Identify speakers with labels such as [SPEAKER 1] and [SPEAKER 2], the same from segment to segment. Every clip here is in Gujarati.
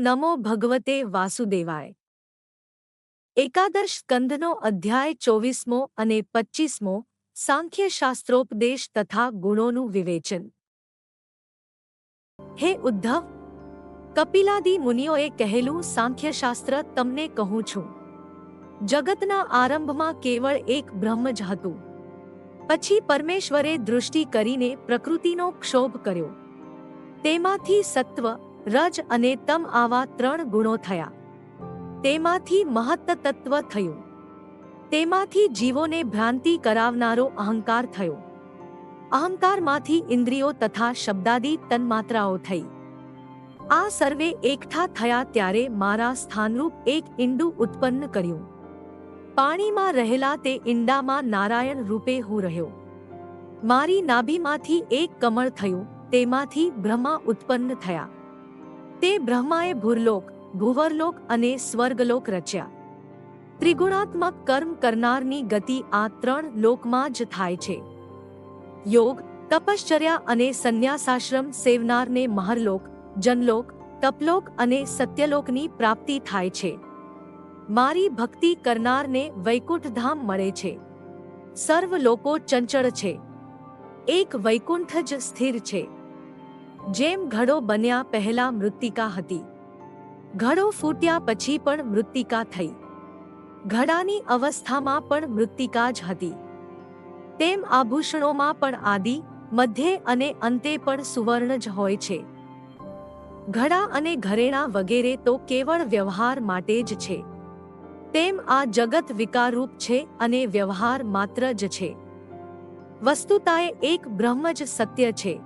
[SPEAKER 1] નમો ભગવતે વાસુદેવાય। એકાદશ સ્કંદનો અધ્યાય 24મો અને 25મો સાંખ્યશાસ્ત્રોપદેશ તથા ગુણોનું વિવેચન। હે ઉદ્ધવ, કપિલાદિ મુનિઓએ કહેલું સાંખ્યશાસ્ત્ર તમને કહું છું। જગતના આરંભમાં કેવળ એક બ્રહ્મ જ હતું। પછી પરમેશ્વરે દૃષ્ટિ કરીને પ્રકૃતિનો ક્ષોભ કર્યો। તેમાંથી સત્વ, રજ અને તમ આવા ત્રણ ગુણો થયા। તેમાંથી મહત્ત તત્વ થયું। તેમાંથી જીવોને ભ્રાંતિ કરાવનારો અહંકાર થયો। અહંકારમાંથી ઇન્દ્રિયો તથા શબ્દાદિ તન્માત્રાઓ થઈ। આ સર્વે એકઠા થયા ત્યારે મારા સ્થાનરૂપ એક ઈંડું ઉત્પન્ન કર્યું। પાણીમાં રહેલા તે ઈંડામાં નારાયણ રૂપે હું રહ્યો। મારી નાભીમાંથી એક કમળ થયું, તેમાંથી બ્રહ્મા ઉત્પન્ન થયા। તે બ્રહ્માએ ભૂરલોક, ભૂવરલોક અને સ્વર્ગલોક રચ્યા। ત્રિગુણાત્મક કર્મ કરનારની ગતિ આ ત્રણ લોકમાં જ થાય છે। યોગ, તપશ્ચર્યા અને સંન્યાસાશ્રમ સેવનારને મહરલોક, જનલોક, તપલોક અને સત્યલોકની પ્રાપ્તિ થાય છે। મારી ભક્તિ કરનારને વૈકુંઠધામ મળે છે। સર્વ લોકો ચંચળ છે, એક વૈકુંઠ જ સ્થિર છે। જેમ ઘડો બન્યા પહેલા મૃત્તિકા હતી, ઘડો ફૂટ્યા પછી પણ મૃત્તિકા થઈ, ઘડાની અવસ્થામાં પણ મૃત્તિકા જ હતી। તેમ આભૂષણોમાં પણ આદિ, મધ્યે અને અંતે પણ સુવર્ણ જ હોય છે। ઘડા અને ઘરેણાં વગેરે તો કેવળ વ્યવહાર માટે જ છે। તેમ આ જગત વિકારરૂપ છે અને વ્યવહાર માત્ર જ છે। વસ્તુતાએ એક બ્રહ્મ જ સત્ય છે।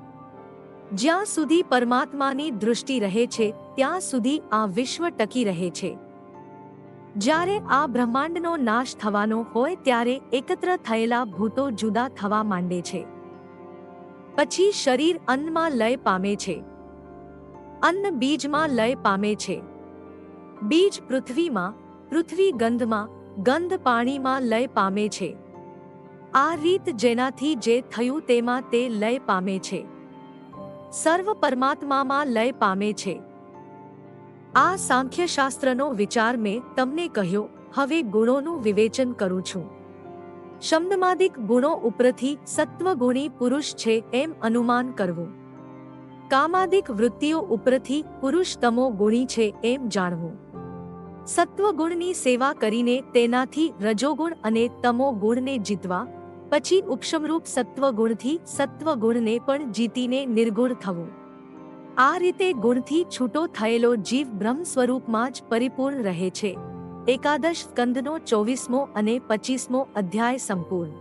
[SPEAKER 1] જ્યાં સુધી પરમાત્માની દૃષ્ટિ રહે છે ત્યાં સુધી આ વિશ્વ ટકી રહે છે। જ્યારે આ બ્રહ્માંડનો નાશ થવાનો હોય ત્યારે એકત્ર થયેલા ભૂતો જુદા થવા માંડે છે। પછી શરીર અન્નમાં લય પામે છે, અન્ન બીજમાં લય પામે છે, બીજ પૃથ્વીમાં, પૃથ્વી ગંધમાં, ગંધ પાણીમાં લય પામે છે। આ રીત જેનાથી જે થયું તેમાં તે લય પામે છે। સર્વ પરમાત્મામાં લય પામે છે। આ સાંખ્યશાસ્ત્રનો વિચાર મેં તમને કહ્યો। હવે ગુણોનું વિવેચન કરું છું। શબ્દમાદિક ગુણો ઉપરથી સત્વગુણી પુરુષ છે એમ અનુમાન કરવું। કામાદિક વૃત્તિઓ ઉપરથી પુરુષ તમો ગુણી છે એમ જાણવું। સત્વગુણની સેવા કરીને તેનાથી રજોગુણ અને તમો ગુણને જીતવા, પછી ઉપશમરૂપ સત્વગુણથી સત્વગુણને પણ જીતીને નિર્ગુણ થવું। આ રીતે ગુણથી છૂટો થયેલો જીવ બ્રહ્મ સ્વરૂપમાં જ પરિપૂર્ણ રહે છે। એકાદશ સ્કંદનો 24મો અને 25મો અધ્યાય સંપૂર્ણ।